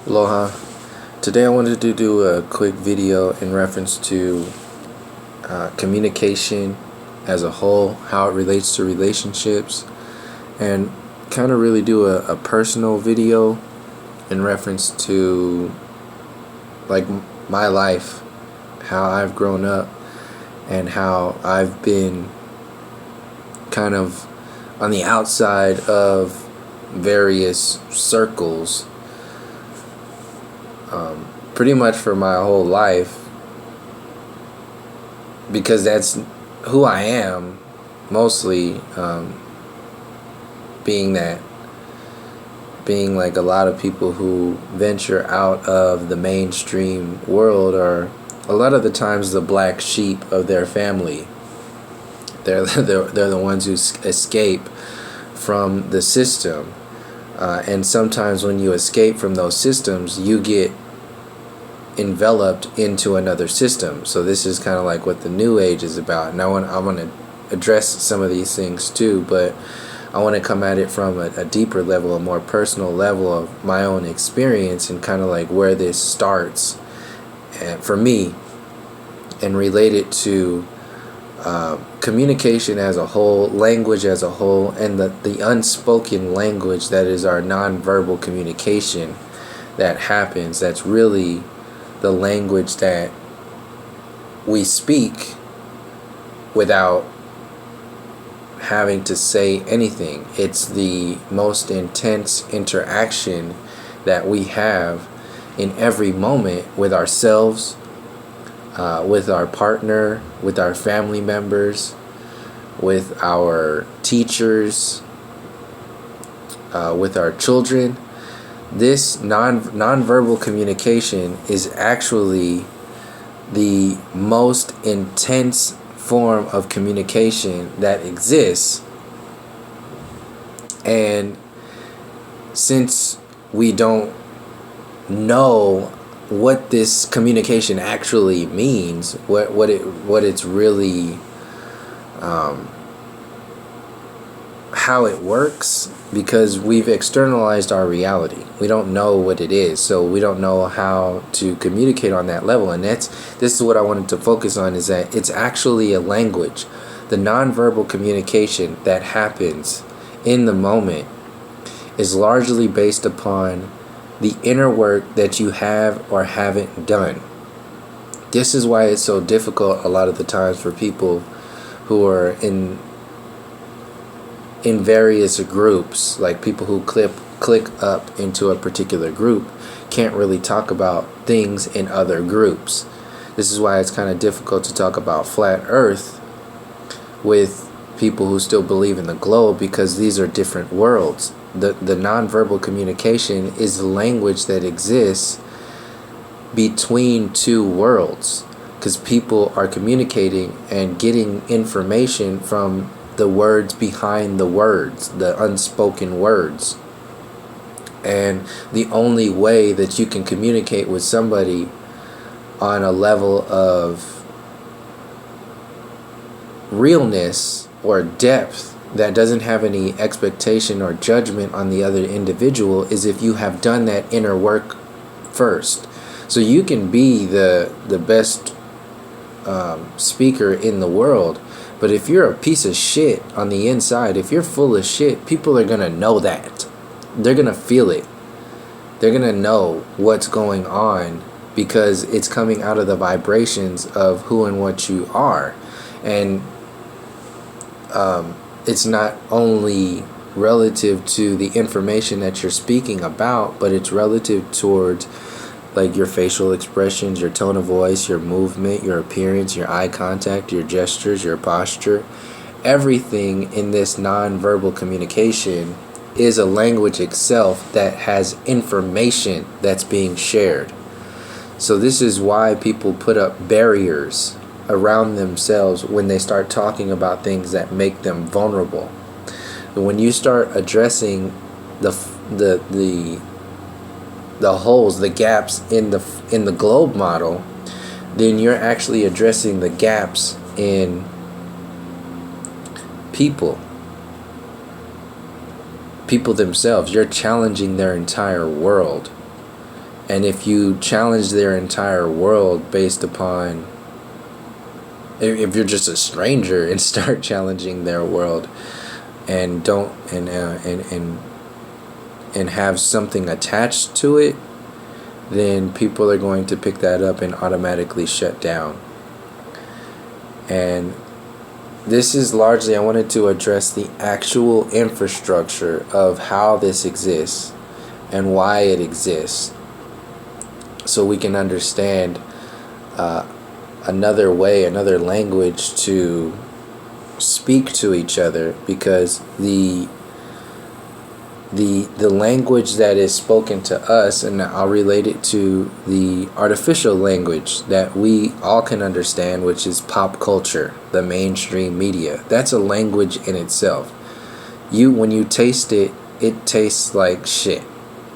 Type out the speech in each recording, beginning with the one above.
Aloha. Today I wanted to do a quick video in reference to communication as a whole, how it relates to relationships, and kind of really do a personal video in reference to like my life, how I've grown up, and how I've been kind of on the outside of various circles pretty much for my whole life, because that's who I am mostly, being like a lot of people who venture out of the mainstream world are a lot of the times the black sheep of their family. They're the ones who escape from the system, and sometimes when you escape from those systems, you get enveloped into another system. So this is kind of like what the New Age is about, and I want to address some of these things too, but I want to come at it from a deeper level, a more personal level of my own experience, and kind of like where this starts for me, and relate it to communication as a whole, language as a whole, and the unspoken language that is our nonverbal communication that happens. That's really the language that we speak without having to say anything. It's the most intense interaction that we have in every moment with ourselves, with our partner, with our family members, with our teachers, with our children. This nonverbal communication is actually the most intense form of communication that exists. And since we don't know what this communication actually means, what it's really, how it works, because we've externalized our reality. We don't know what it is, so we don't know how to communicate on that level. And this is what I wanted to focus on, is that it's actually a language. The nonverbal communication that happens in the moment is largely based upon the inner work that you have or haven't done. This is why it's so difficult a lot of the times for people who are in various groups, like people who click up into a particular group, can't really talk about things in other groups. This is why it's kind of difficult to talk about flat earth with people who still believe in the globe, because these are different worlds. The nonverbal communication is the language that exists between two worlds, because people are communicating and getting information from the words behind the words, the unspoken words. And the only way that you can communicate with somebody on a level of realness or depth that doesn't have any expectation or judgment on the other individual is if you have done that inner work first. So you can be the best speaker in the world, but if you're a piece of shit on the inside, if you're full of shit, people are gonna know that. They're gonna feel it. They're gonna know what's going on, because it's coming out of the vibrations of who and what you are. And it's not only relative to the information that you're speaking about, but it's relative towards like your facial expressions, your tone of voice, your movement, your appearance, your eye contact, your gestures, your posture. Everything in this nonverbal communication is a language itself that has information that's being shared. So this is why people put up barriers around themselves when they start talking about things that make them vulnerable. When you start addressing the holes, the gaps in the globe model, then you're actually addressing the gaps in people themselves. You're challenging their entire world. And if you challenge their entire world based upon, if you're just a stranger and start challenging their world, and don't and have something attached to it, then people are going to pick that up and automatically shut down. And this is largely, I wanted to address the actual infrastructure of how this exists and why it exists, so we can understand another way, another language to speak to each other, because the language that is spoken to us, and I'll relate it to the artificial language that we all can understand, which is pop culture, the mainstream media. That's a language in itself. When you taste it, it tastes like shit.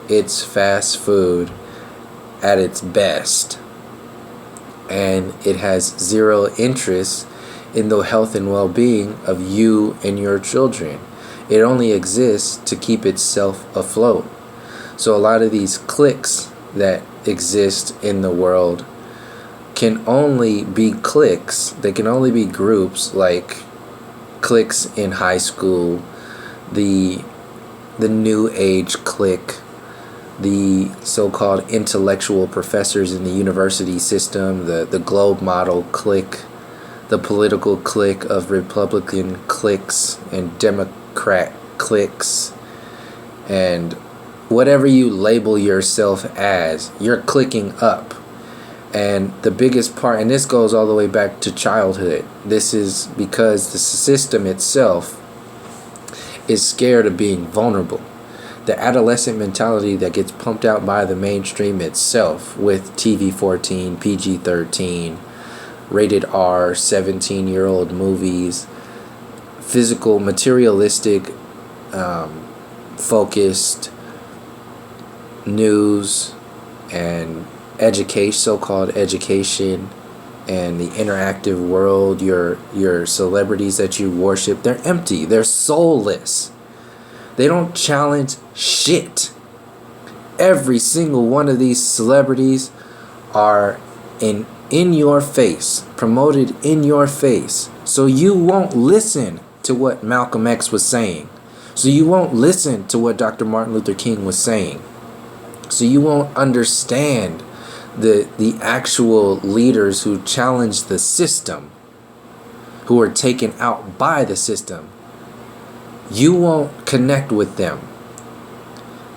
It's fast food at its best, and it has zero interest in the health and well-being of you and your children. It only exists to keep itself afloat. So a lot of these cliques that exist in the world can only be cliques. They can only be groups, like cliques in high school, the new age clique, the so-called intellectual professors in the university system, the globe model clique, the political clique of Republican cliques and Democrat cliques, and whatever you label yourself as, you're clicking up. And the biggest part, and this goes all the way back to childhood, this is because the system itself is scared of being vulnerable. The adolescent mentality that gets pumped out by the mainstream itself with TV 14, PG 13, rated R, 17-year-old movies, physical, materialistic, focused news and education, so-called education, and the interactive world, your celebrities that you worship, they're empty, they're soulless. They don't challenge shit. Every single one of these celebrities are in your face, promoted in your face. So you won't listen to what Malcolm X was saying. So you won't listen to what Dr. Martin Luther King was saying. So you won't understand the actual leaders who challenge the system, who are taken out by the system. You won't connect with them.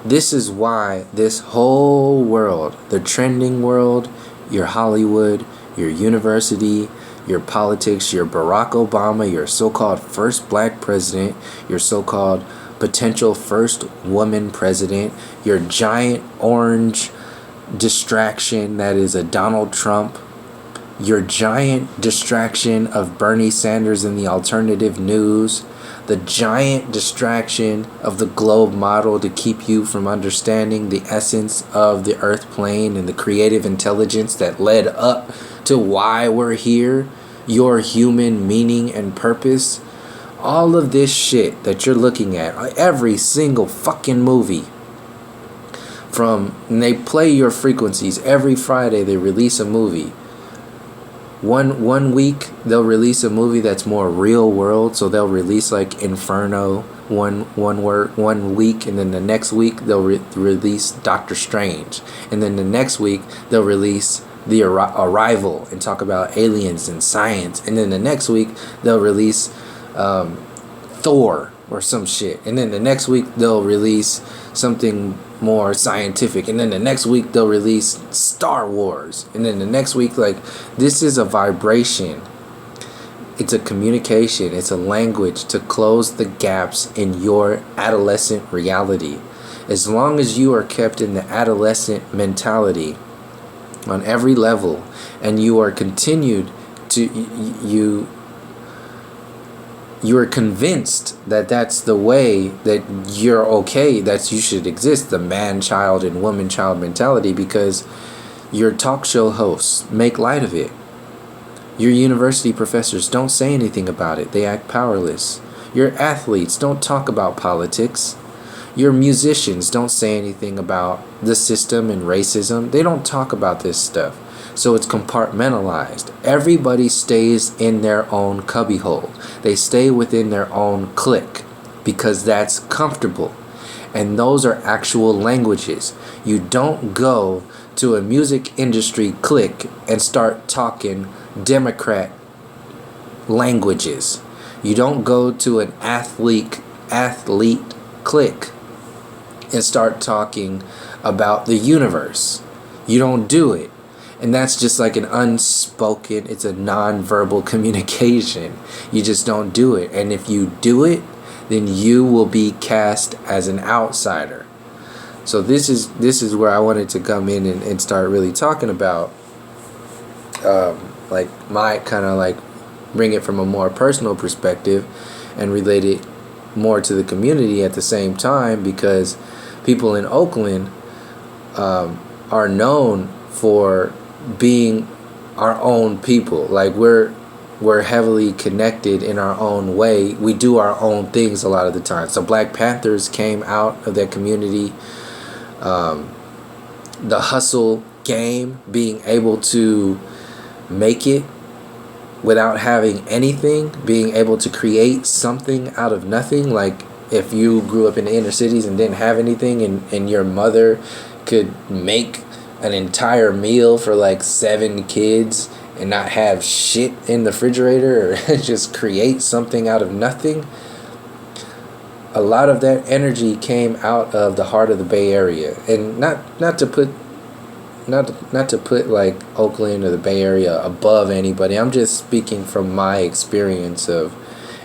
This is why this whole world, the trending world, your Hollywood, your university, your politics, your Barack Obama, your so-called first black president, your so-called potential first woman president, your giant orange distraction that is a Donald Trump, your giant distraction of Bernie Sanders and the alternative news, the giant distraction of the globe model to keep you from understanding the essence of the earth plane and the creative intelligence that led up to why we're here, your human meaning and purpose. All of this shit that you're looking at, every single fucking movie, and they play your frequencies every Friday. They release a movie. One week they'll release a movie that's more real world, so they'll release like Inferno one week, and then the next week they'll release Doctor Strange, and then the next week they'll release The Arrival and talk about aliens and science, and then the next week they'll release Thor or some shit, and then the next week they'll release something more scientific, and then the next week they'll release Star Wars, and then the next week, like, this is a vibration, it's a communication, it's a language to close the gaps in your adolescent reality. As long as you are kept in the adolescent mentality on every level, and you are continued to you are convinced that that's the way that you're okay, that you should exist, the man-child and woman-child mentality, because your talk show hosts make light of it. Your university professors don't say anything about it. They act powerless. Your athletes don't talk about politics. Your musicians don't say anything about the system and racism. They don't talk about this stuff. So it's compartmentalized. Everybody stays in their own cubbyhole. They stay within their own clique because that's comfortable. And those are actual languages. You don't go to a music industry clique and start talking Democrat languages. You don't go to an athlete clique and start talking about the universe. You don't do it. And that's just like an unspoken, it's a non-verbal communication. You just don't do it. And if you do it, then you will be cast as an outsider. So this is where I wanted to come in and start really talking about like my kind of like bring it from a more personal perspective and relate it more to the community at the same time, because people in Oakland are known for being our own people. Like we're heavily connected in our own way. We do our own things a lot of the time. So Black Panthers came out of that community. The hustle game, being able to make it without having anything, being able to create something out of nothing. Like if you grew up in the inner cities and didn't have anything, and your mother could make an entire meal for like 7 kids and not have shit in the refrigerator, or just create something out of nothing. A lot of that energy came out of the heart of the Bay Area. And not to put like Oakland or the Bay Area above anybody. I'm just speaking from my experience of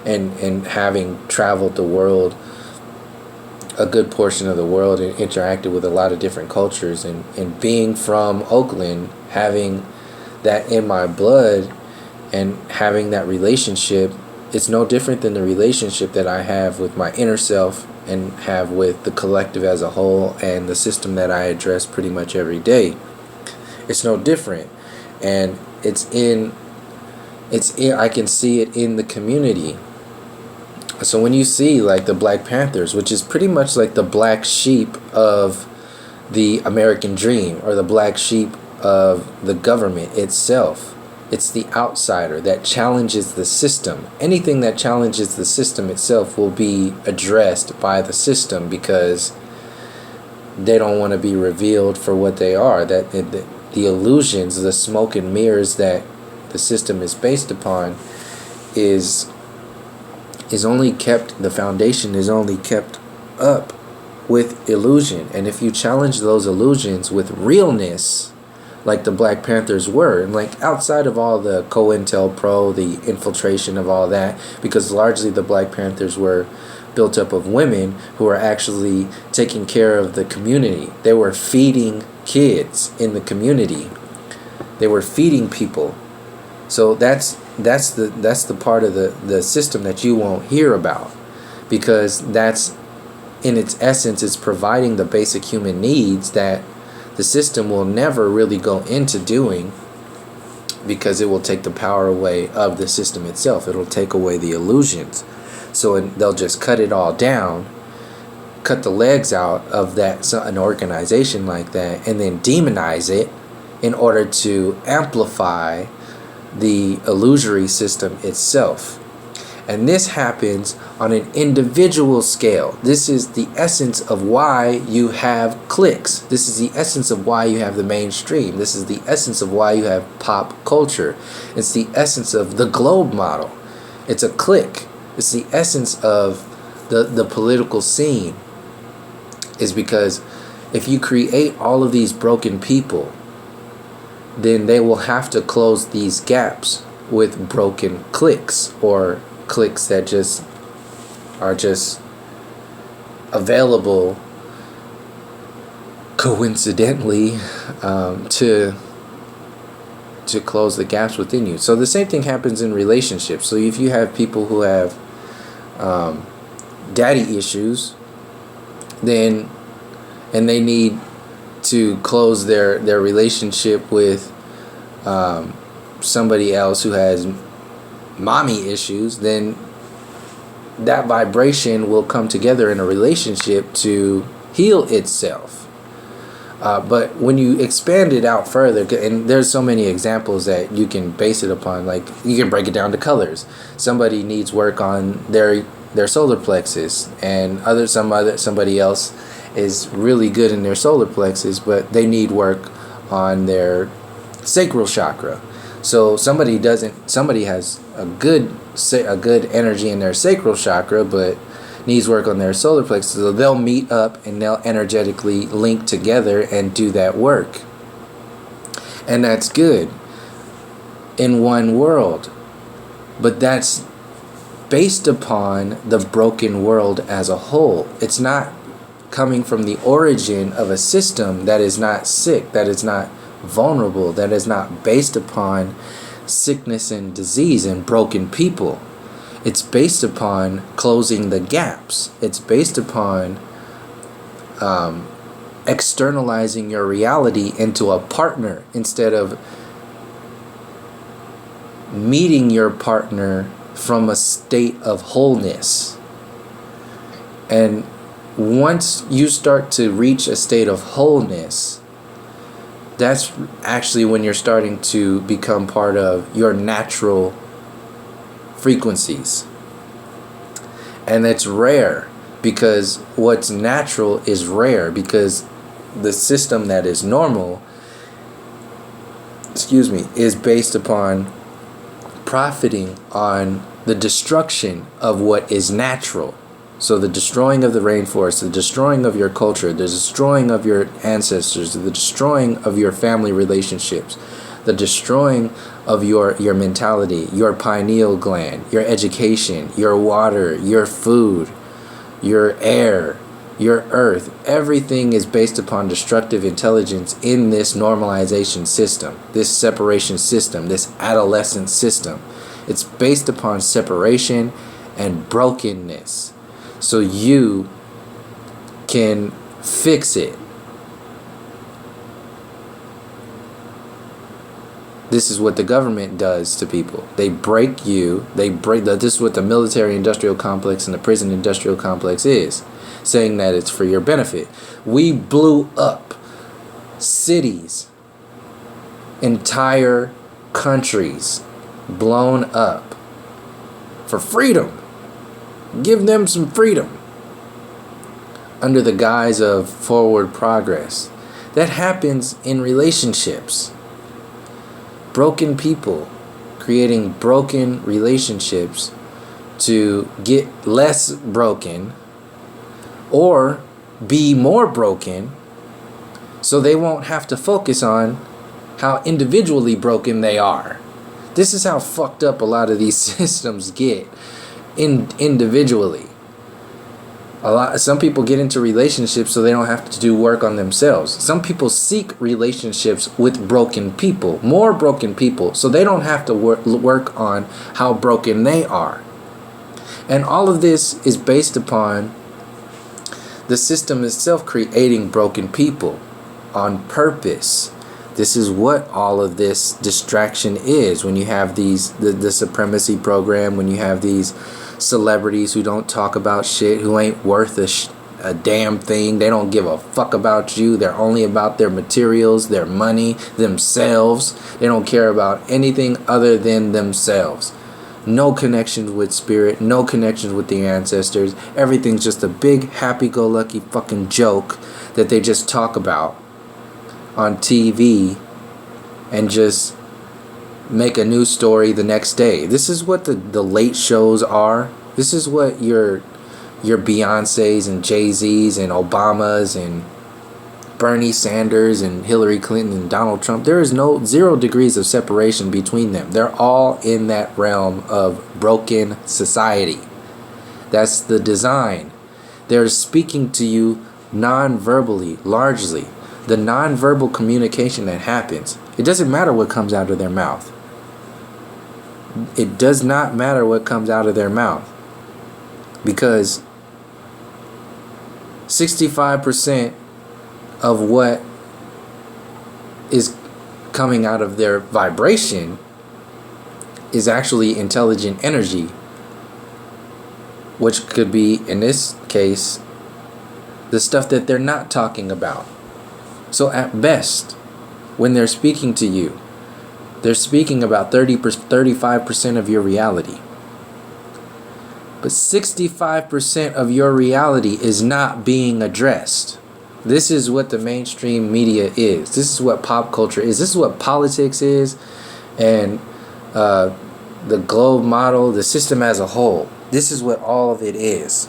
and having traveled the world, a good portion of the world, and interacted with a lot of different cultures, and being from Oakland, having that in my blood and having that relationship, it's no different than the relationship that I have with my inner self and have with the collective as a whole and the system that I address pretty much every day. It's no different. And it's in I can see it in the community. So when you see like the Black Panthers, which is pretty much like the black sheep of the American dream, or the black sheep of the government itself, it's the outsider that challenges the system. Anything that challenges the system itself will be addressed by the system, because they don't want to be revealed for what they are. That the illusions, the smoke and mirrors that the system is based upon is only kept, the foundation is only kept up with illusion. And if you challenge those illusions with realness, like the Black Panthers were, and like outside of all the COINTELPRO, the infiltration of all that, because largely the Black Panthers were built up of women who are actually taking care of the community. They were feeding kids in the community. They were feeding people. So that's the part of the system that you won't hear about, because that's, in its essence, it's providing the basic human needs that the system will never really go into doing, because it will take the power away of the system itself. It'll take away the illusions. So they'll just cut it all down, cut the legs out of an organization like that, and then demonize it in order to amplify the illusory system itself. And this happens on an individual scale. This is the essence of why you have cliques. This is the essence of why you have the mainstream. This is the essence of why you have pop culture. It's the essence of the globe model. It's a clique. It's the essence of the political scene. Is because if you create all of these broken people, then they will have to close these gaps with broken cliques, or cliques that just are just available coincidentally to close the gaps within you. So the same thing happens in relationships. So if you have people who have daddy issues, then and they need to close their relationship with somebody else who has mommy issues, then that vibration will come together in a relationship to heal itself. But when you expand it out further, and there's so many examples that you can base it upon, like you can break it down to colors. Somebody needs work on their solar plexus, and somebody else is really good in their solar plexus, but they need work on their sacral chakra. So somebody has a good energy in their sacral chakra, but needs work on their solar plexus. So they'll meet up and they'll energetically link together and do that work. And that's good in one world. But that's based upon the broken world as a whole. It's not coming from the origin of a system that is not sick, that is not vulnerable, that is not based upon sickness and disease and broken people. It's based upon closing the gaps. It's based upon externalizing your reality into a partner instead of meeting your partner from a state of wholeness. And once you start to reach a state of wholeness, that's actually when you're starting to become part of your natural frequencies. And it's rare, because what's natural is rare, because the system that is normal, is based upon profiting on the destruction of what is natural. So the destroying of the rainforest, the destroying of your culture, the destroying of your ancestors, the destroying of your family relationships, the destroying of your mentality, your pineal gland, your education, your water, your food, your air, your earth. Everything is based upon destructive intelligence in this normalization system, this separation system, this adolescent system. It's based upon separation and brokenness. So you can fix it. This is what the government does to people. They break you. This is what the military industrial complex and the prison industrial complex is, saying that it's for your benefit. We blew up cities, entire countries, blown up for freedom. Give them some freedom under the guise of forward progress. That happens in relationships. Broken people creating broken relationships to get less broken or be more broken, so they won't have to focus on how individually broken they are. This is how fucked up a lot of these systems get individually. Some people get into relationships so they don't have to do work on themselves. Some people seek relationships with broken people, more broken people, so they don't have to work on how broken they are. And all of this is based upon the system itself creating broken people on purpose. This is what all of this distraction is. When you have the supremacy program, when you have these celebrities who don't talk about shit, who ain't worth a damn thing. They don't give a fuck about you. They're only about their materials, their money, themselves. They don't care about anything other than themselves. No connections with spirit, no connections with the ancestors. Everything's just a big happy-go-lucky fucking joke that they just talk about on TV and just make a new story the next day. This is what the late shows are. This is what your Beyoncés and Jay-Z's and Obamas and Bernie Sanders and Hillary Clinton and Donald Trump. There is zero degrees of separation between them. They're all in that realm of broken society. That's the design. They're speaking to you non-verbally, largely. The non-verbal communication that happens. It doesn't matter what comes out of their mouth. It does not matter what comes out of their mouth. Because 65% of what is coming out of their vibration is actually intelligent energy, which could be, in this case, the stuff that they're not talking about. So at best, when they're speaking to you, they're speaking about 35% of your reality. But 65% of your reality is not being addressed. This is what the mainstream media is. This is what pop culture is. This is what politics is. And the globe model, the system as a whole. This is what all of it is.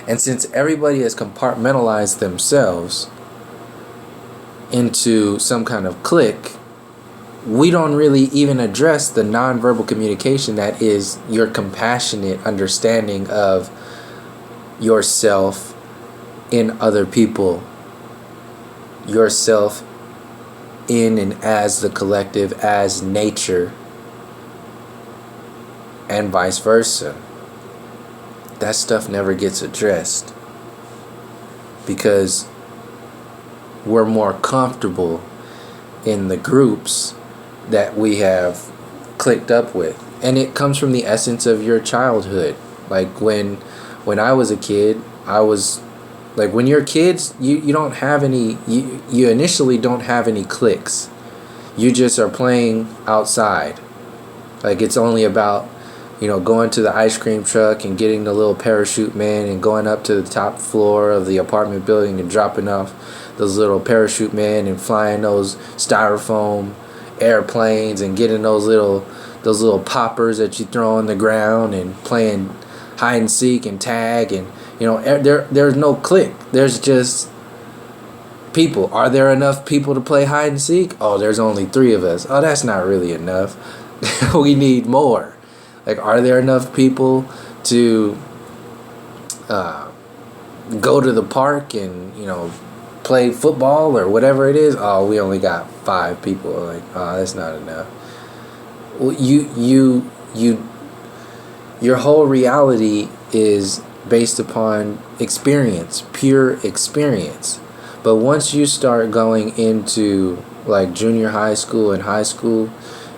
And since everybody has compartmentalized themselves into some kind of clique, we don't really even address the nonverbal communication that is your compassionate understanding of yourself in other people, yourself in and as the collective, as nature, and vice versa. That stuff never gets addressed because we're more comfortable in the groups that we have clicked up with. And it comes from the essence of your childhood. Like when I was a kid, I was like, when you're kids, you don't have any, you initially don't have any cliques. You just are playing outside. Like it's only about, going to the ice cream truck and getting the little parachute man and going up to the top floor of the apartment building and dropping off those little parachute men and flying those styrofoam airplanes and getting those little poppers that you throw on the ground and playing hide and seek and tag, and there's no clique. There's just people. Are there enough people to play hide and seek? Oh, there's only 3 of us. Oh, that's not really enough. We need more. Like, are there enough people to go to the park and play football or whatever it is? Oh, we only got 5 people. Like, oh, that's not enough. Well, your whole reality is based upon experience, pure experience. But once you start going into like junior high school and high school,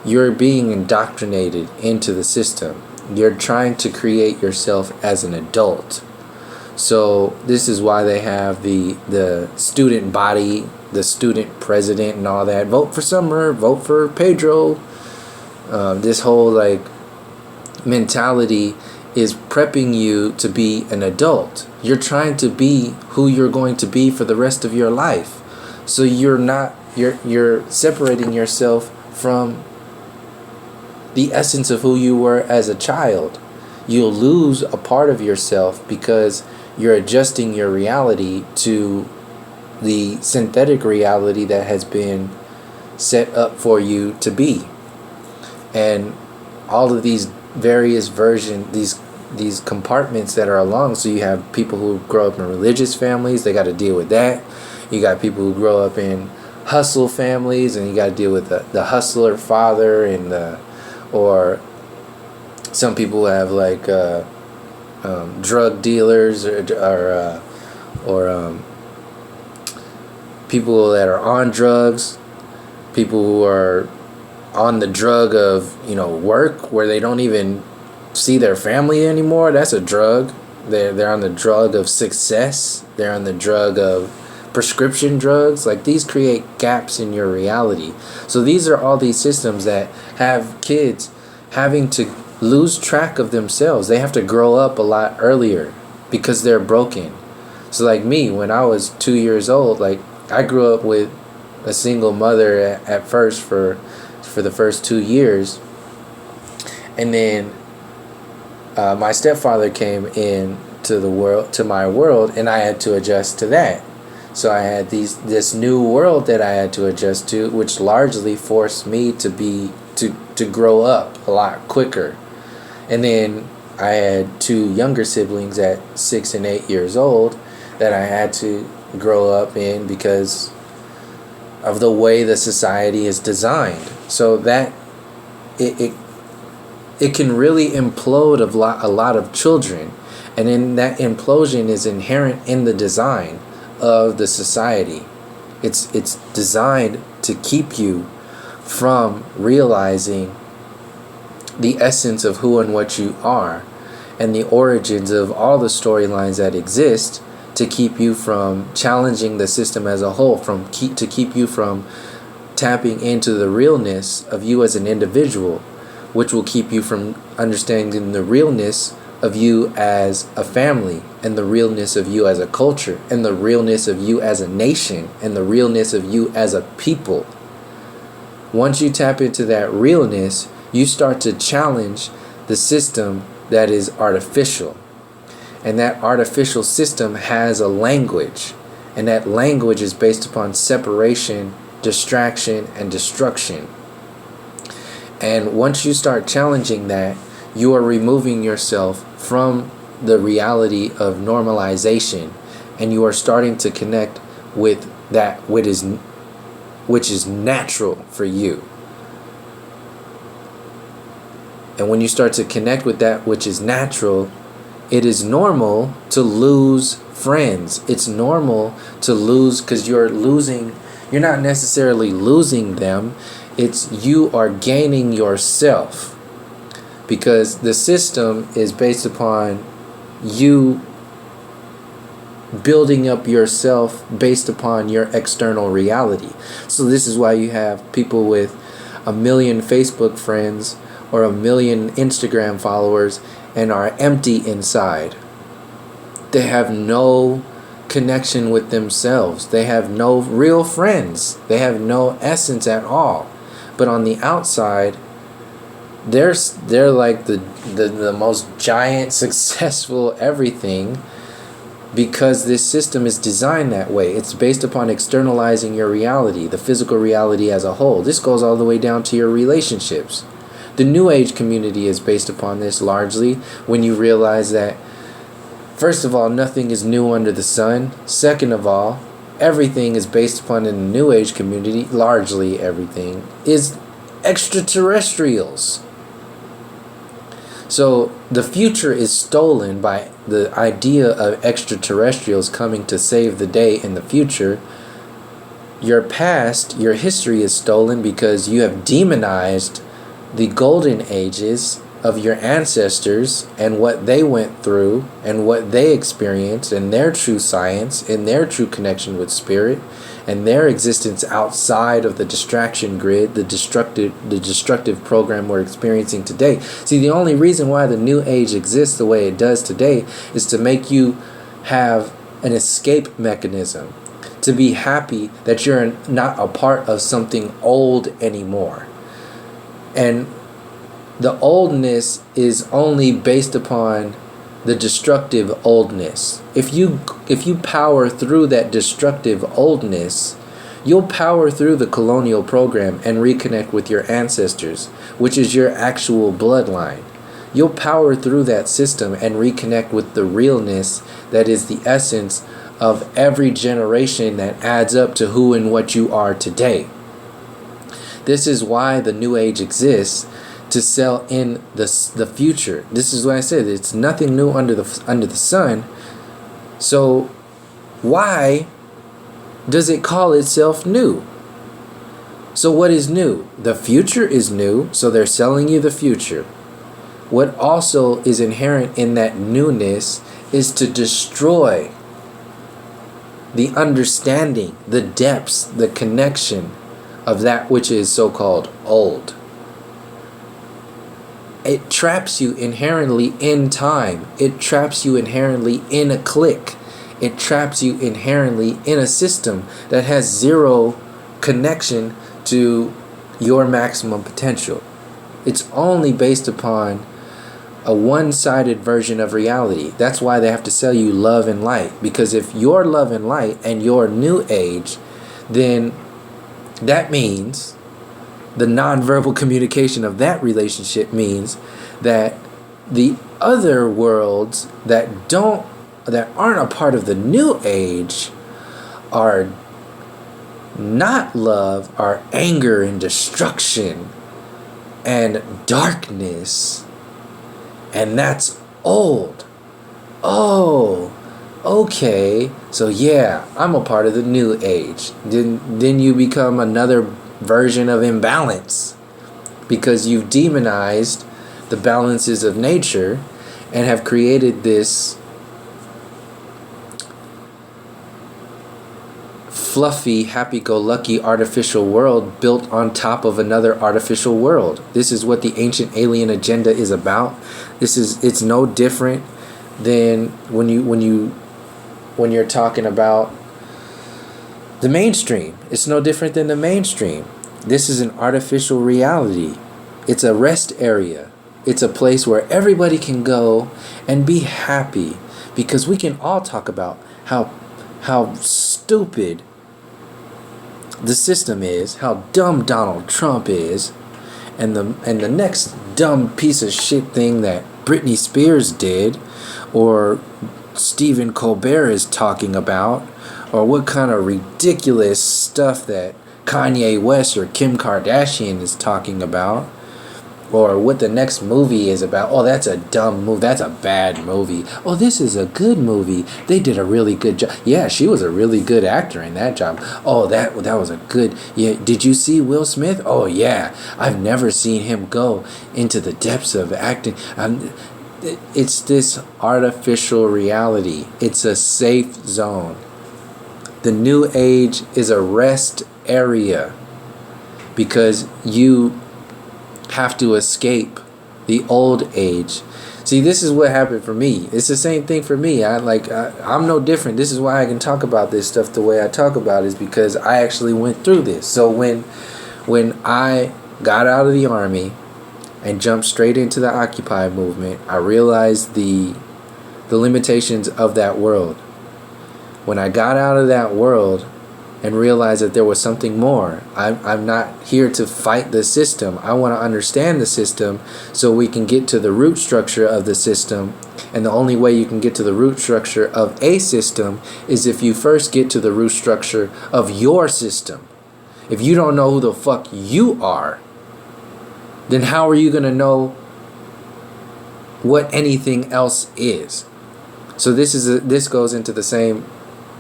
you're being indoctrinated into the system. You're trying to create yourself as an adult. So this is why they have the student body, the student president and all that. Vote for Summer, vote for Pedro. This whole like mentality is prepping you to be an adult. You're trying to be who you're going to be for the rest of your life. So you're separating yourself from the essence of who you were as a child. You'll lose a part of yourself because you're adjusting your reality to the synthetic reality that has been set up for you to be. And all of these various versions, these compartments that are along. So you have people who grow up in religious families, they got to deal with that. You got people who grow up in hustle families, and you got to deal with the hustler father and or some people have like drug dealers or people that are on drugs, people who are on the drug of work where they don't even see their family anymore. That's a drug. They're on the drug of success. They're on the drug of prescription drugs. Like, these create gaps in your reality. So these are all these systems that have kids having to lose track of themselves. They have to grow up a lot earlier because they're broken. So like me, when I was 2 years old, like I grew up with a single mother at first for the first 2 years, and then my stepfather came in to my world, and I had to adjust to that. So I had this new world that I had to adjust to, which largely forced me to grow up a lot quicker. And then I had 2 younger siblings at 6 and 8 years old that I had to grow up in because of the way the society is designed. So that it can really implode a lot of children, and then that implosion is inherent in the design of the society. It's designed to keep you from realizing the essence of who and what you are. and the origins of all the storylines that exist to keep you from challenging the system as a whole, to keep you from tapping into the realness of you as an individual, which will keep you from understanding the realness of you as a family, and the realness of you as a culture, and the realness of you as a nation, and the realness of you as a people. Once you tap into that realness, you start to challenge the system that is artificial. And that artificial system has a language. And that language is based upon separation, distraction, and destruction. And once you start challenging that, you are removing yourself from the reality of normalization, and you are starting to connect with that which is natural for you. And when you start to connect with that which is natural, it is normal to lose friends. It's normal to lose, because you're not necessarily losing them. It's you are gaining yourself. Because the system is based upon you building up yourself based upon your external reality. So this is why you have people with 1 million Facebook friends or 1 million Instagram followers and are empty inside. They have no connection with themselves. They have no real friends. They have no essence at all. But on the outside, they're like the most giant, successful everything, because this system is designed that way. It's based upon externalizing your reality, the physical reality as a whole. This goes all the way down to your relationships. The New Age community is based upon this largely, when you realize that, first of all, nothing is new under the sun. Second of all, everything is based upon, in the New Age community, largely everything, is extraterrestrials. So the future is stolen by the idea of extraterrestrials coming to save the day in the future. Your past, your history is stolen because you have demonized the golden ages of your ancestors and what they went through and what they experienced, and their true science and their true connection with spirit and their existence outside of the distraction grid, the destructive program we're experiencing today. See, the only reason why the New Age exists the way it does today is to make you have an escape mechanism, to be happy that you're not a part of something old anymore. And the oldness is only based upon the destructive oldness. If you power through that destructive oldness, you'll power through the colonial program and reconnect with your ancestors, which is your actual bloodline. You'll power through that system and reconnect with the realness that is the essence of every generation that adds up to who and what you are today. This is why the New Age exists, to sell in the future. This is what I said. It's nothing new under the sun. So why does it call itself new? So what is new? The future is new, so they're selling you the future. What also is inherent in that newness is to destroy the understanding, the depths, the connection of that which is so-called old. It traps you inherently in time. It traps you inherently in a clique. It traps you inherently in a system that has zero connection to your maximum potential. It's only based upon a one-sided version of reality. That's why they have to sell you love and light. Because if you're love and light and you're New Age, then that means the nonverbal communication of that relationship means that the other worlds that aren't a part of the New Age are not love, are anger and destruction and darkness. And that's old. Oh, okay. So yeah, I'm a part of the New Age. Then you become another version of imbalance, because you've demonized the balances of nature and have created this fluffy, happy-go-lucky artificial world built on top of another artificial world. This is what the ancient alien agenda is about. It's no different than when you're talking about the mainstream. It's no different than the mainstream. This is an artificial reality. It's a rest area. It's a place where everybody can go and be happy, because we can all talk about how stupid the system is, how dumb Donald Trump is, and the next dumb piece of shit thing that Britney Spears did, or Stephen Colbert is talking about, or what kind of ridiculous stuff that Kanye West or Kim Kardashian is talking about, or what the next movie is about. Oh, that's a dumb movie. That's a bad movie. Oh, this is a good movie. They did a really good job. Yeah, she was a really good actor in that job. Oh, that was a good... Yeah, did you see Will Smith? Oh, yeah. I've never seen him go into the depths of acting. It's this artificial reality. It's a safe zone. The new age is a rest area, because you have to escape the old age. See, this is what happened for me. It's the same thing for me. I'm no different. This is why I can talk about this stuff the way I talk about it, is because I actually went through this. So when I got out of the army and jumped straight into the Occupy movement, I realized the limitations of that world. When I got out of that world and realized that there was something more, I'm not here to fight the system. I want to understand the system so we can get to the root structure of the system. And the only way you can get to the root structure of a system is if you first get to the root structure of your system. If you don't know who the fuck you are, then how are you going to know what anything else is? So this goes into the same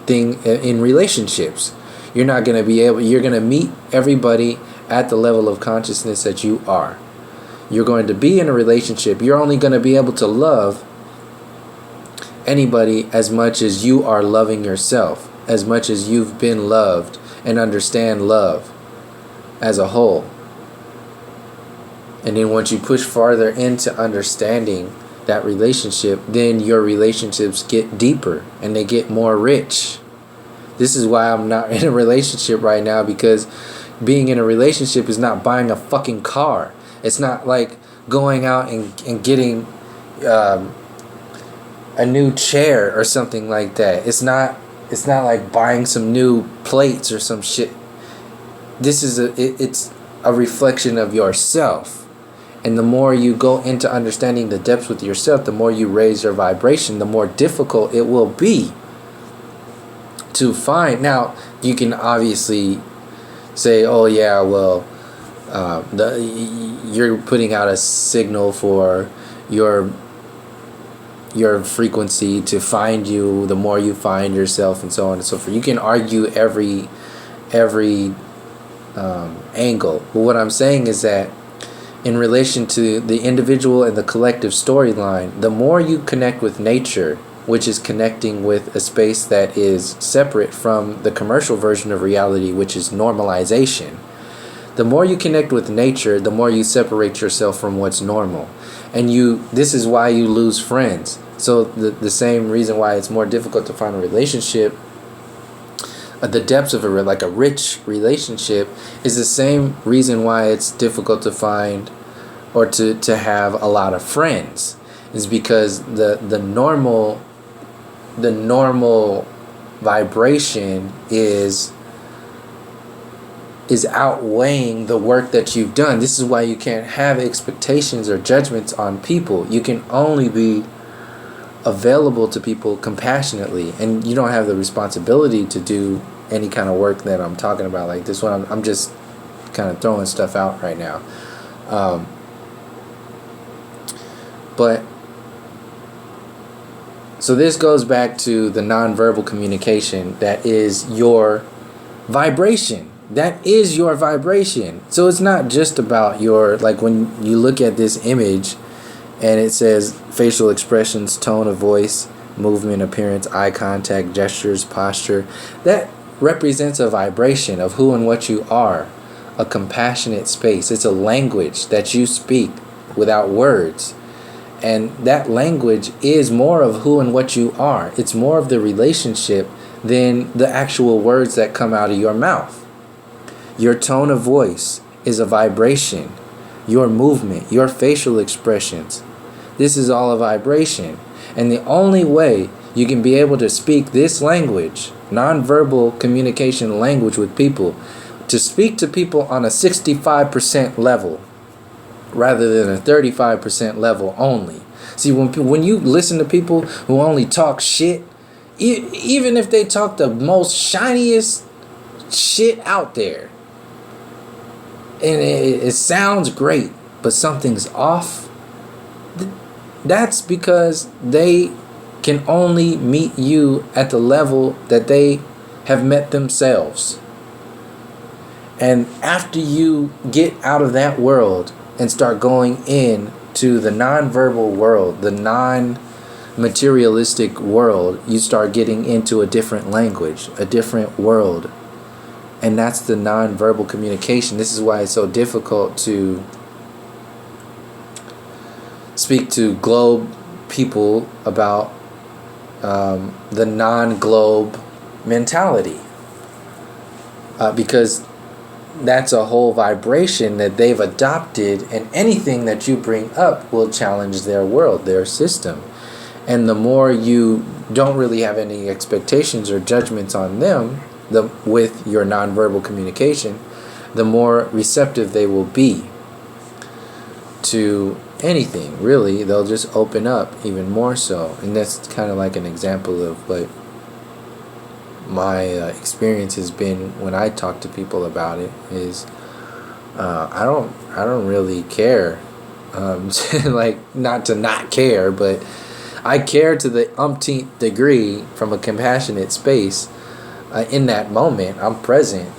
thing in relationships. You're not going to be able... You're going to meet everybody at the level of consciousness that you are. You're going to be in a relationship. You're only going to be able to love anybody as much as you are loving yourself, as much as you've been loved and understand love as a whole. And then once you push farther into understanding that relationship, then your relationships get deeper and they get more rich. This is why I'm not in a relationship right now, because being in a relationship is not buying a fucking car. It's not like going out and getting a new chair or something like that. It's not like buying some new plates or some shit. This is it's a reflection of yourself. And the more you go into understanding the depths with yourself, the more you raise your vibration, the more difficult it will be to find. Now, you can obviously say, oh yeah, well, you're putting out a signal for your frequency to find you, the more you find yourself, and so on and so forth. You can argue every angle. But what I'm saying is that in relation to the individual and the collective storyline, the more you connect with nature, which is connecting with a space that is separate from the commercial version of reality, which is normalization, the more you connect with nature, the more you separate yourself from what's normal. And this is why you lose friends. So the same reason why it's more difficult to find a relationship, the depths of a rich relationship, is the same reason why it's difficult to find or to have a lot of friends, is because the normal vibration is outweighing the work that you've done. This is why you can't have expectations or judgments on people. You can only be available to people compassionately, and you don't have the responsibility to do any kind of work that I'm talking about like this one. I'm just kind of throwing stuff out right now. But so this goes back to the nonverbal communication that is your vibration. That is your vibration. So it's not just about your, like when you look at this image And it says facial expressions, tone of voice, movement, appearance, eye contact, gestures, posture. That represents a vibration of who and what you are. A compassionate space. It's a language that you speak without words. And that language is more of who and what you are. It's more of the relationship than the actual words that come out of your mouth. Your tone of voice is a vibration. Your movement, your facial expressions. This is all a vibration. And the only way you can be able to speak this language, nonverbal communication language with people, to speak to people on a 65% level rather than a 35% level only. See, when you listen to people who only talk shit, even if they talk the most shiniest shit out there, and it sounds great, but something's off, that's because they can only meet you at the level that they have met themselves. And after you get out of that world and start going into the non-verbal world, the non-materialistic world, you start getting into a different language, a different world. And that's the non-verbal communication. This is why it's so difficult to speak to globe people about the non-globe mentality. Because that's a whole vibration that they've adopted, and anything that you bring up will challenge their world, their system. And the more you don't really have any expectations or judgments on them with your nonverbal communication, the more receptive they will be to anything, really. They'll just open up even more so. And that's kind of like an example of what my experience has been when I talk to people about it. Is I don't really care, like, not to not care, but I care to the umpteenth degree from a compassionate space. In that moment, I'm present,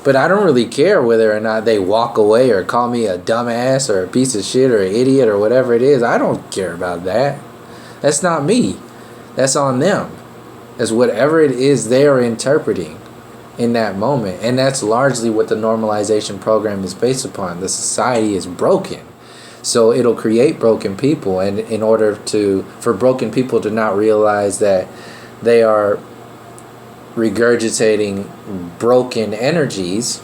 but I don't really care whether or not they walk away or call me a dumbass or a piece of shit or an idiot or whatever it is. I don't care about that. That's not me. That's on them. That's whatever it is they are interpreting in that moment. And that's largely what the normalization program is based upon. The society is broken. So it'll create broken people. And in order for broken people to not realize that they are regurgitating broken energies,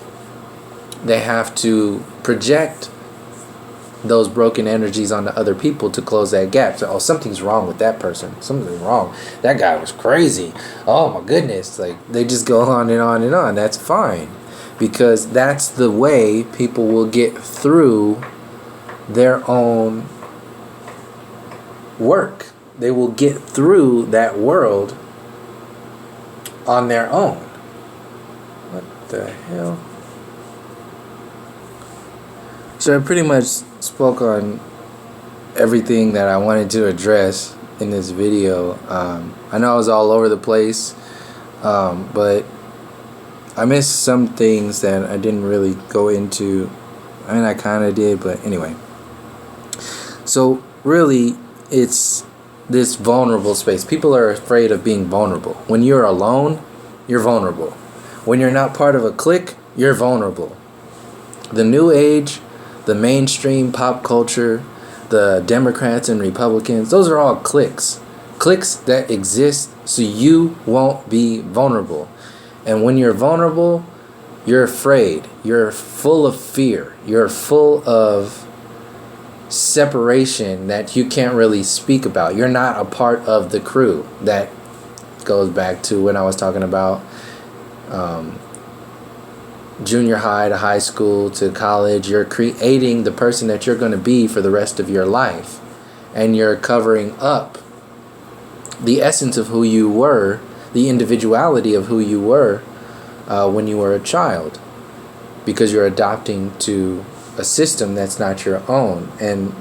they have to project those broken energies onto other people to close that gap. So, oh, something's wrong with that person. Something's wrong. That guy was crazy. Oh my goodness. Like, they just go on and on and on. That's fine. Because that's the way people will get through their own work. They will get through that world on their own. What the hell? So I pretty much spoke on everything that I wanted to address in this video. I know I was all over the place, but I missed some things that I didn't really go into. I mean, I kind of did, but anyway. So really, it's this vulnerable space. People are afraid of being vulnerable. When you're alone, you're vulnerable. When you're not part of a clique, you're vulnerable. The New Age, the mainstream pop culture, the Democrats and Republicans, those are all cliques. Cliques that exist so you won't be vulnerable. And when you're vulnerable, you're afraid. You're full of fear. You're full of separation that you can't really speak about. You're not a part of the crew. That goes back to when I was talking about junior high to high school to college. You're creating the person that you're going to be for the rest of your life, and you're covering up the essence of who you were, the individuality of who you were when you were a child, because you're adopting to a system that's not your own. And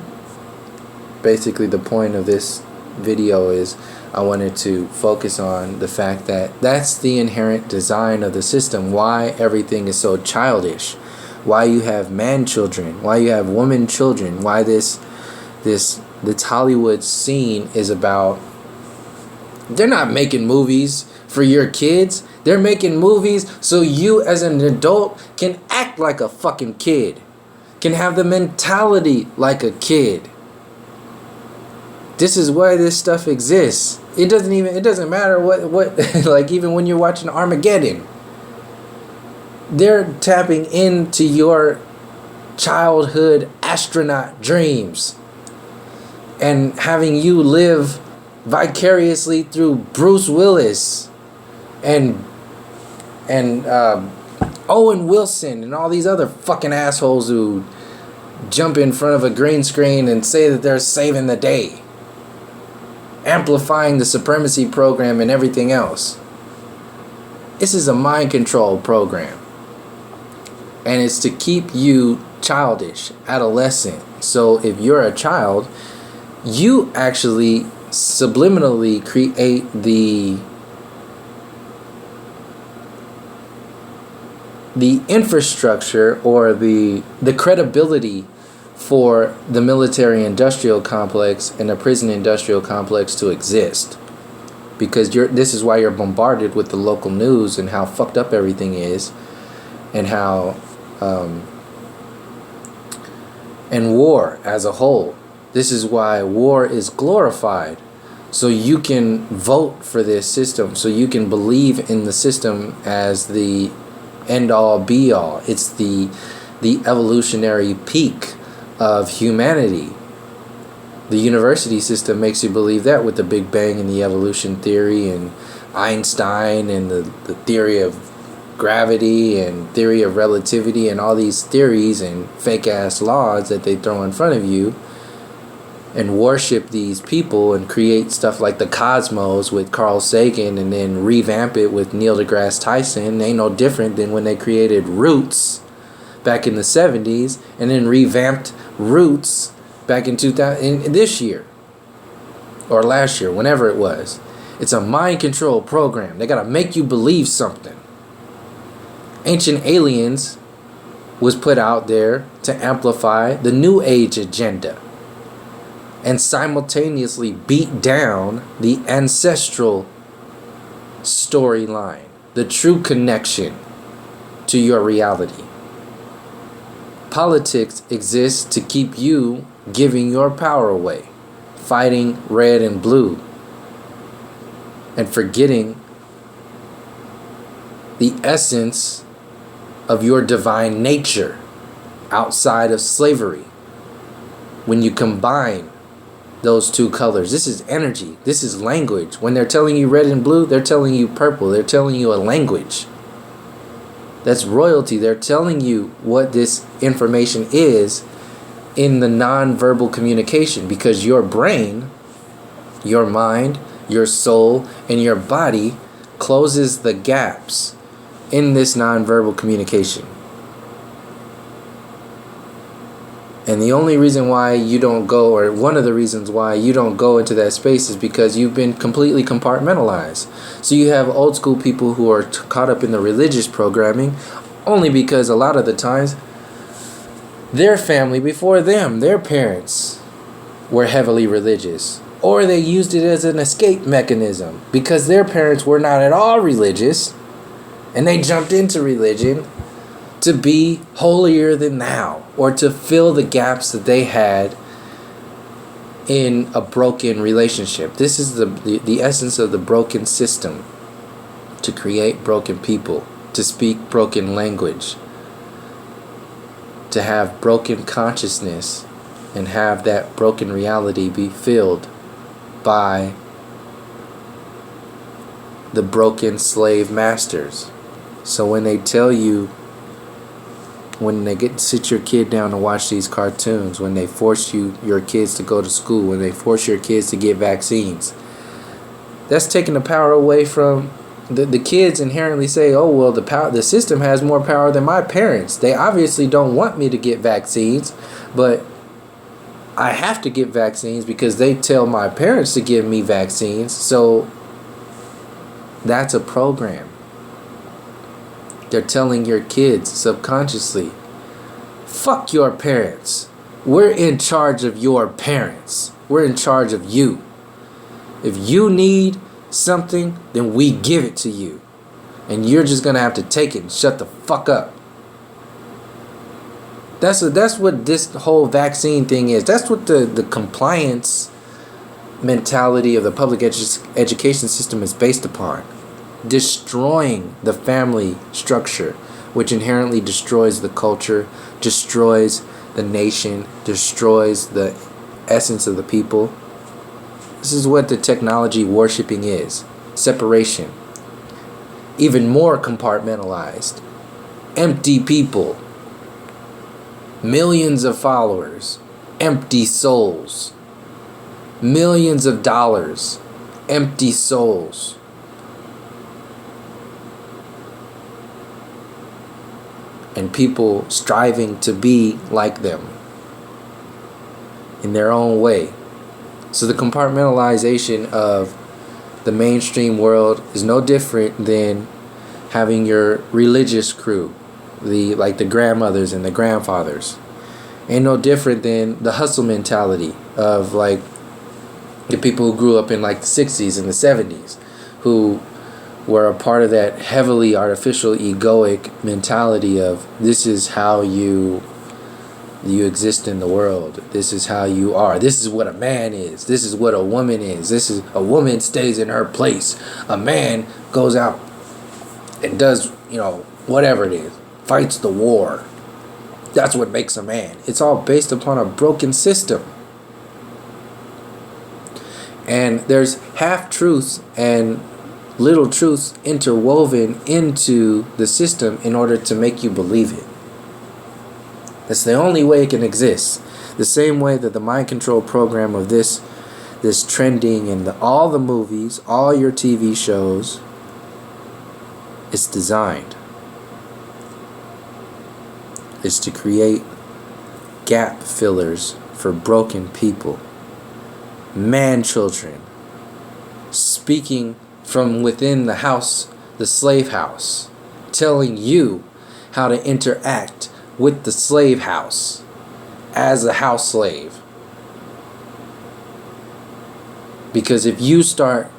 basically the point of this video is I wanted to focus on the fact that that's the inherent design of the system. Why everything is so childish, why you have man children, why you have woman children, why this this Hollywood scene is about. They're not making movies for your kids. They're making movies so you as an adult can act like a fucking kid. Can have the mentality like a kid. This is why this stuff exists. It doesn't matter what like even when you're watching Armageddon. They're tapping into your childhood astronaut dreams and having you live vicariously through Bruce Willis and Owen Wilson and all these other fucking assholes who jump in front of a green screen and say that they're saving the day, amplifying the supremacy program and everything else. This is a mind control program, and it's to keep you childish, adolescent. So if you're a child, you actually subliminally create the infrastructure or the credibility for the military industrial complex and the prison industrial complex to exist, because this is why you're bombarded with the local news and how fucked up everything is, and how and war as a whole. This is why war is glorified, so you can vote for this system, so you can believe in the system as the end all be all. It's the evolutionary peak of humanity. The university system makes you believe that, with the Big Bang and the evolution theory and Einstein and the theory of gravity and theory of relativity and all these theories and fake ass laws that they throw in front of you, and worship these people and create stuff like the Cosmos with Carl Sagan and then revamp it with Neil deGrasse Tyson. Ain't no different than when they created Roots back in the 70s and then revamped Roots back in 2000 in this year or last year, whenever it was. It's a mind control program. They gotta make you believe something. Ancient Aliens was put out there to amplify the New Age agenda and simultaneously beat down the ancestral storyline, the true connection to your reality. Politics exists to keep you giving your power away, fighting red and blue, and forgetting the essence of your divine nature outside of slavery. When you combine those two colors, this is energy, this is language. When they're telling you red and blue, they're telling you purple. They're telling you a language. That's royalty. They're telling you what this information is in the non-verbal communication, because your brain, your mind, your soul, and your body closes the gaps in this non-verbal communication. And the only reason why you don't go, or one of the reasons why you don't go into that space, is because you've been completely compartmentalized. So you have old school people who are caught up in the religious programming, only because a lot of the times their family before them, their parents, were heavily religious. Or they used it as an escape mechanism because their parents were not at all religious, and they jumped into religion to be holier than thou, or to fill the gaps that they had in a broken relationship. This is the essence of the broken system: to create broken people, to speak broken language, to have broken consciousness, and have that broken reality be filled by the broken slave masters. So when they tell you, when they sit your kid down to watch these cartoons, when they force your kids to go to school, when they force your kids to get vaccines, that's taking the power away from the kids. Inherently say, oh well, the system has more power than my parents. They obviously don't want me to get vaccines, but I have to get vaccines because they tell my parents to give me vaccines. So that's a program. They're telling your kids subconsciously, fuck your parents. We're in charge of your parents. We're in charge of you. If you need something, then we give it to you. And you're just going to have to take it and shut the fuck up. That's what this whole vaccine thing is. That's what the compliance mentality of the public education system is based upon. Destroying the family structure, which inherently destroys the culture, destroys the nation, destroys the essence of the people. This is what the technology worshipping is. Separation. Even more compartmentalized. Empty people. Millions of followers. Empty souls. Millions of dollars. Empty souls. And people striving to be like them in their own way. So the compartmentalization of the mainstream world is no different than having your religious crew, like the grandmothers and the grandfathers. Ain't no different than the hustle mentality of like the people who grew up in like the 60s and the 70s, who were a part of that heavily artificial egoic mentality of this is how you exist in the world. This is how you are. This is what a man is. This is what a woman is. This is a woman stays in her place. A man goes out and does, whatever it is. Fights the war. That's what makes a man. It's all based upon a broken system. And there's half-truths and little truths interwoven into the system in order to make you believe it. That's the only way it can exist. The same way that the mind control program of this trending and all the movies, all your TV shows, is designed. It's to create gap fillers for broken people. Man children speaking from within the house, the slave house, telling you how to interact with the slave house as a house slave. Because if you start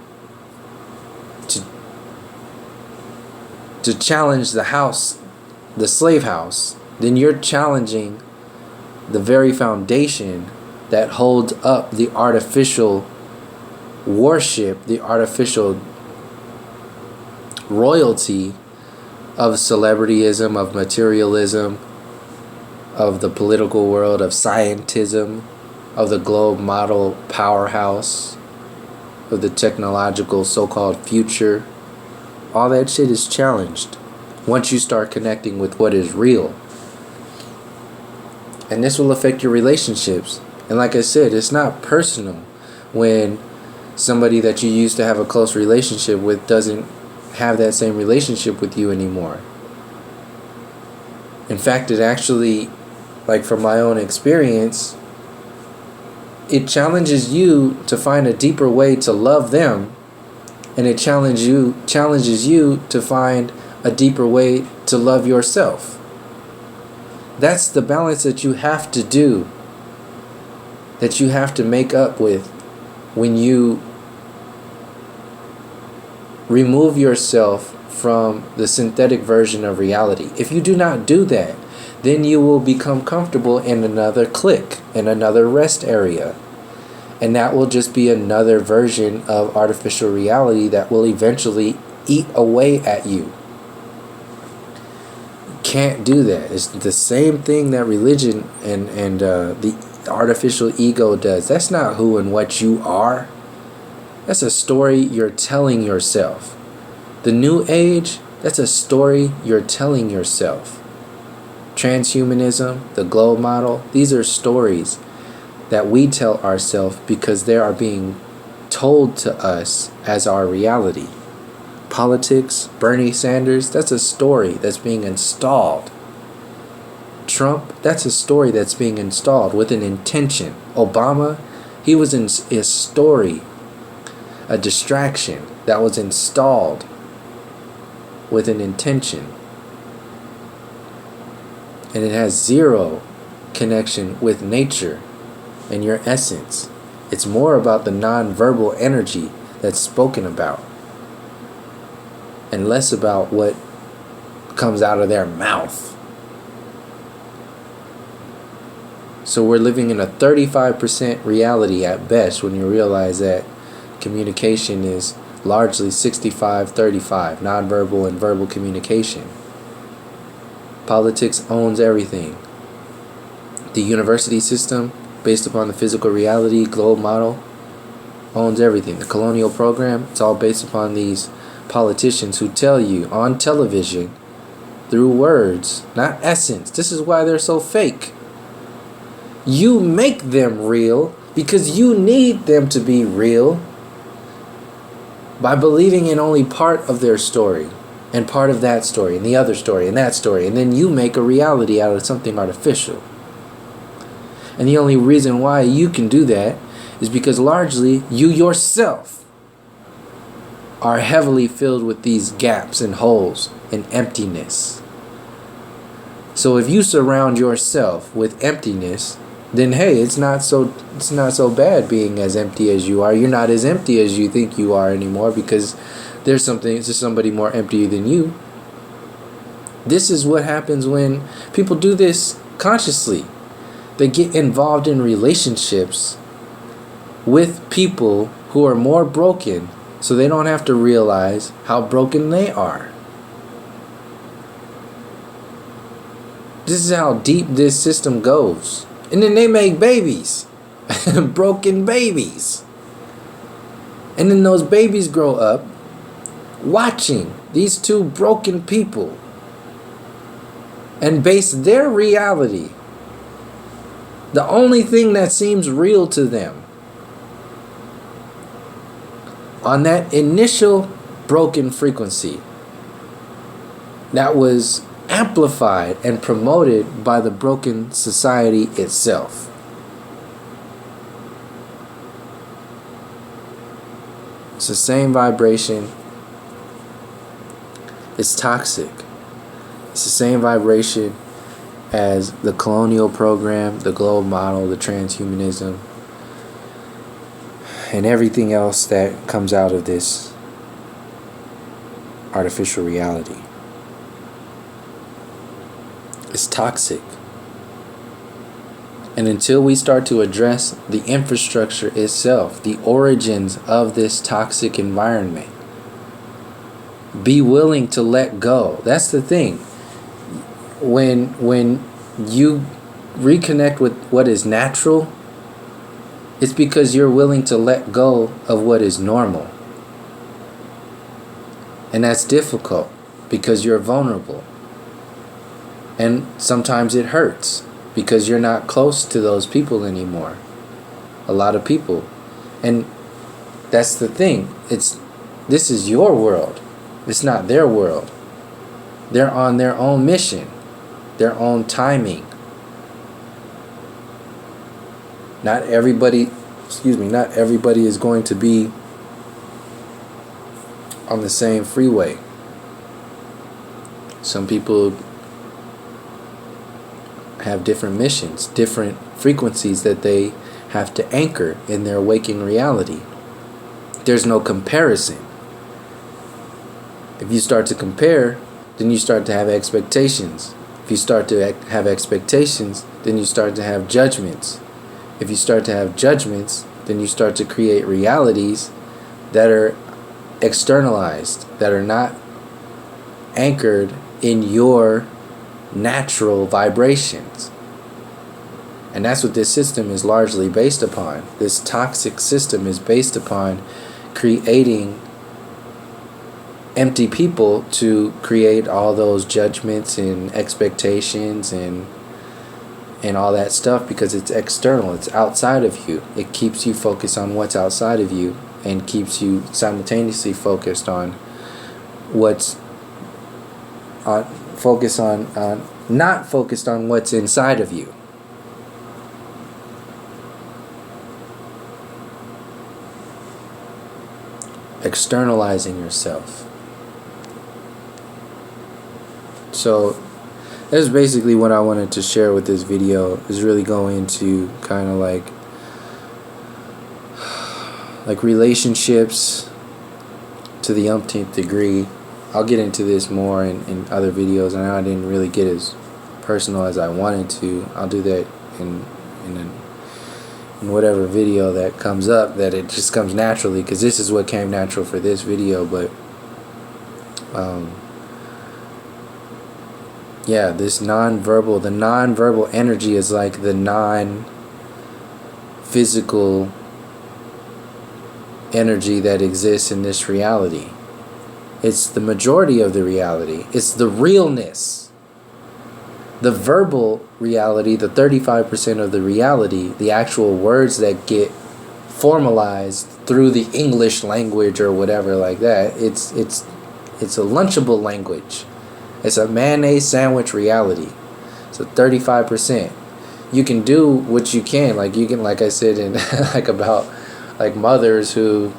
to challenge the house, the slave house, then you're challenging the very foundation that holds up the artificial worship, the artificial royalty of celebrityism, of materialism, of the political world, of scientism, of the globe model powerhouse, of the technological so-called future. All that shit is challenged once you start connecting with what is real. And this will affect your relationships. And like I said, it's not personal when somebody that you used to have a close relationship with doesn't have that same relationship with you anymore. In fact, it actually, like from my own experience, it challenges you to find a deeper way to love them, and it challenges you to find a deeper way to love yourself. That's the balance that you have to do, that you have to make up with when you remove yourself from the synthetic version of reality. If you do not do that, then you will become comfortable in another clique, in another rest area. And that will just be another version of artificial reality that will eventually eat away at you. You can't do that. It's the same thing that religion and the artificial ego does. That's not who and what you are. That's a story you're telling yourself. The new age, that's a story you're telling yourself. Transhumanism, the globe model, these are stories that we tell ourselves because they are being told to us as our reality. Politics, Bernie Sanders, that's a story that's being installed. Trump, that's a story that's being installed with an intention. Obama, he was in a story, a distraction that was installed with an intention. And it has zero connection with nature and your essence. It's more about the non-verbal energy that's spoken about, and less about what comes out of their mouth. So we're living in a 35% reality at best when you realize that communication is largely 65-35, nonverbal and verbal communication. Politics owns everything. The university system, based upon the physical reality globe model, owns everything. The colonial program, it's all based upon these politicians who tell you on television through words, not essence. This is why they're so fake. You make them real because you need them to be real by believing in only part of their story and part of that story and the other story and that story, and then you make a reality out of something artificial. And the only reason why you can do that is because largely you yourself are heavily filled with these gaps and holes and emptiness. So if you surround yourself with emptiness, then hey, it's not so bad being as empty as you are. You're not as empty as you think you are anymore, because there's somebody more empty than you. This is what happens when people do this consciously. They get involved in relationships with people who are more broken, so they don't have to realize how broken they are. This is how deep this system goes. And then they make babies. Broken babies. And then those babies grow up watching these two broken people and base their reality, the only thing that seems real to them, on that initial broken frequency that was amplified and promoted by the broken society itself. It's the same vibration. It's toxic. It's the same vibration as the colonial program, the globe model, the transhumanism, and everything else that comes out of this artificial reality. It's toxic. And until we start to address the infrastructure itself, the origins of this toxic environment, be willing to let go. That's the thing. When you reconnect with what is natural, it's because you're willing to let go of what is normal. And that's difficult because you're vulnerable. And sometimes it hurts because you're not close to those people anymore. A lot of people. And that's the thing. This is your world. It's not their world. They're on their own mission, their own timing. Not everybody is going to be on the same freeway. Some people have different missions, different frequencies that they have to anchor in their waking reality. There's no comparison. If you start to compare, then you start to have expectations. If you start to have expectations, then you start to have judgments. If you start to have judgments, then you start to create realities that are externalized, that are not anchored in your natural vibrations. And that's what this system is largely based upon. This toxic system is based upon creating empty people to create all those judgments and expectations and all that stuff, because it's external, it's outside of you. It keeps you focused on what's outside of you and keeps you simultaneously focused on not focused on what's inside of you. Externalizing yourself. So that's basically what I wanted to share with this video, is really go into kind of like relationships to the umpteenth degree. I'll get into this more in other videos. I know I didn't really get as personal as I wanted to. I'll do that in whatever video that comes up, that it just comes naturally, because this is what came natural for this video. But yeah, this the non-verbal energy is like the non-physical energy that exists in this reality. It's the majority of the reality. It's the realness. The verbal reality, the 35% of the reality, the actual words that get formalized through the English language or whatever like that, it's a lunchable language. It's a mayonnaise sandwich reality. So 35%. You can do what you can. Like you can, like I said, in like about like mothers who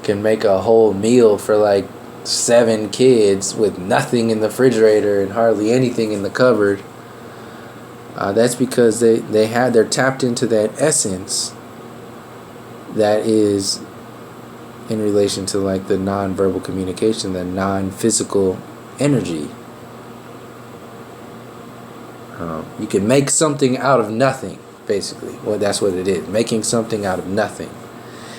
can make a whole meal for like 7 kids with nothing in the refrigerator and hardly anything in the cupboard. That's because they're tapped into that essence that is in relation to like the non-verbal communication, the non-physical energy. You can make something out of nothing, basically. Well, that's what it is, making something out of nothing.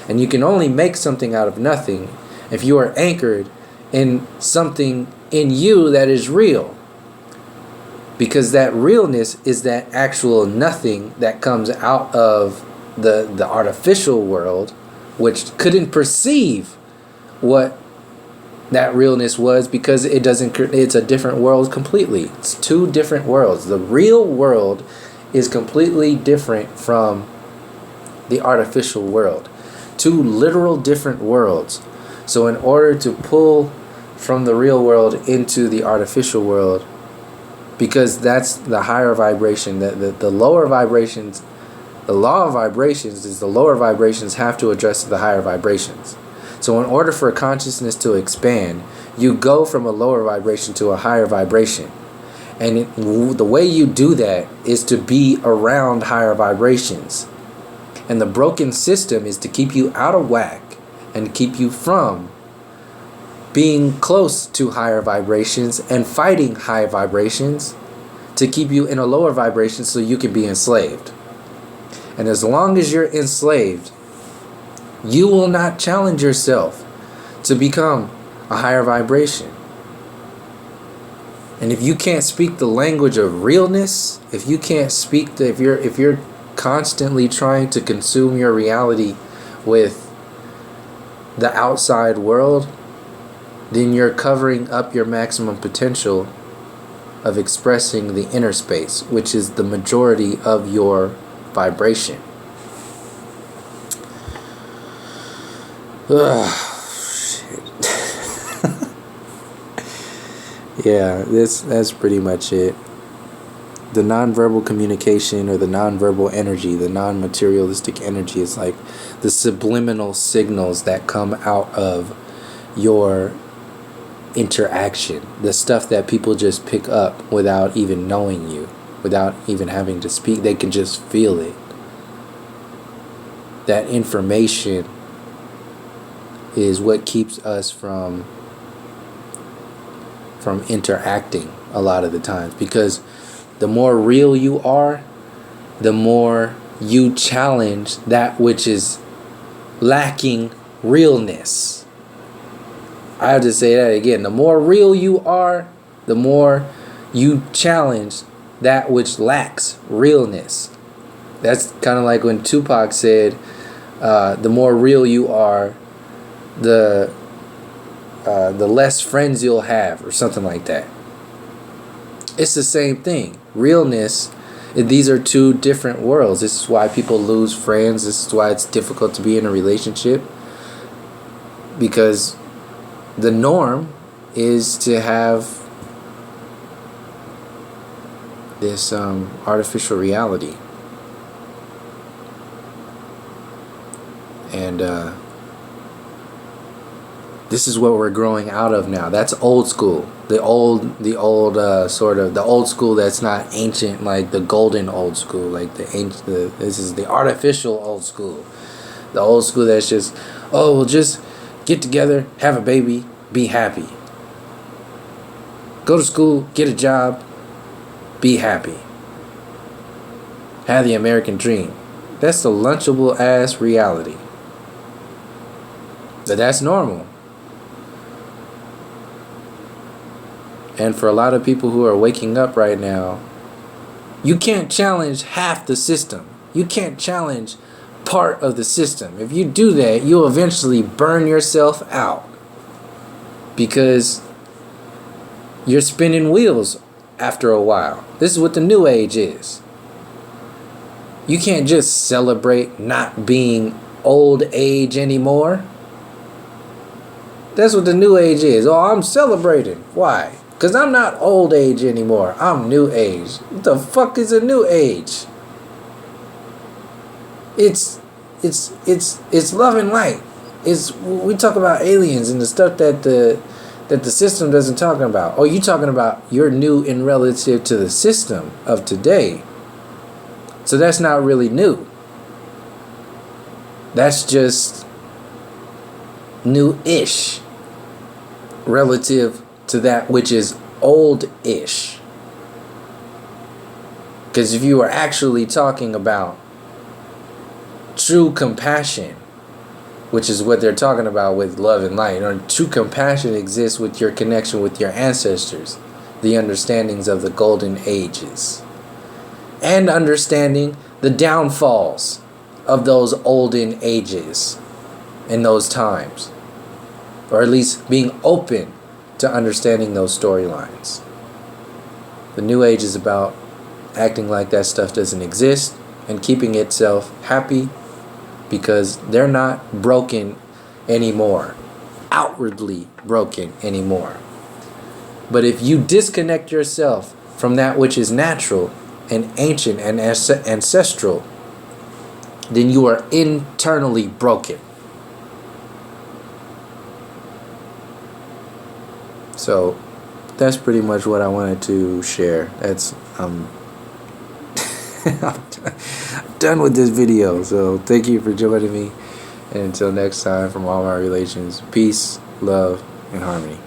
And you can only make something out of nothing if you are anchored in something in you that is real. Because that realness is that actual nothing that comes out of the artificial world, which couldn't perceive what that realness was, because it's a different world completely. It's 2 different worlds. The real world is completely different from the artificial world. 2 literal different worlds. So in order to pull from the real world into the artificial world, because that's the higher vibration, the lower vibrations, the law of vibrations is the lower vibrations have to address the higher vibrations. So in order for consciousness to expand, you go from a lower vibration to a higher vibration. And the way you do that is to be around higher vibrations. And the broken system is to keep you out of whack and keep you from being close to higher vibrations and fighting high vibrations, to keep you in a lower vibration so you can be enslaved. And as long as you're enslaved, you will not challenge yourself to become a higher vibration. And if you can't speak the language of realness, if you can't speak if you're constantly trying to consume your reality with the outside world, then you're covering up your maximum potential of expressing the inner space, which is the majority of your vibration. Shit. Yeah, that's pretty much it. The nonverbal communication, or the nonverbal energy, the non-materialistic energy, is like the subliminal signals that come out of your interaction, the stuff that people just pick up without even knowing you, without even having to speak. They can just feel it. That information is what keeps us from interacting a lot of the times, because the more real you are, the more you challenge that which is lacking realness. I have to say that again. The more real you are, the more you challenge that which lacks realness. That's kind of like when Tupac said, the more real you are, the less friends you'll have, or something like that. It's the same thing. Realness, these are 2 different worlds. This is why people lose friends. This is why it's difficult to be in a relationship, because the norm is to have this artificial reality. And This is what we're growing out of now. That's old school. The old sort of the old school that's not ancient, like the golden old school, like this is the artificial old school. The old school that's just, oh, we'll just get together, have a baby, be happy. Go to school, get a job, be happy. Have the American dream. That's the lunchable ass reality. But that's normal. And for a lot of people who are waking up right now, you can't challenge half the system. You can't challenge part of the system. If you do that, you'll eventually burn yourself out. Because you're spinning wheels after a while. This is what the new age is. You can't just celebrate not being old age anymore. That's what the new age is. Oh, I'm celebrating. Why? Because I'm not old age anymore. I'm new age. What the fuck is a new age? It's love and light. We talk about aliens and the stuff that the system doesn't talk about. Oh, you talking about you're new in relative to the system of today. So that's not really new. That's just new-ish relative to that which is old-ish. Because if you are actually talking about true compassion, which is what they're talking about with love and light, or true compassion exists with your connection with your ancestors, the understandings of the golden ages, and understanding the downfalls of those olden ages in those times, or at least being open to understanding those storylines. The new age is about acting like that stuff doesn't exist and keeping itself happy because they're not broken anymore, outwardly broken anymore. But if you disconnect yourself from that which is natural and ancient and ancestral, then you are internally broken. So that's pretty much what I wanted to share. That's I'm done with this video. So thank you for joining me. And until next time, from all my relations, peace, love, and harmony.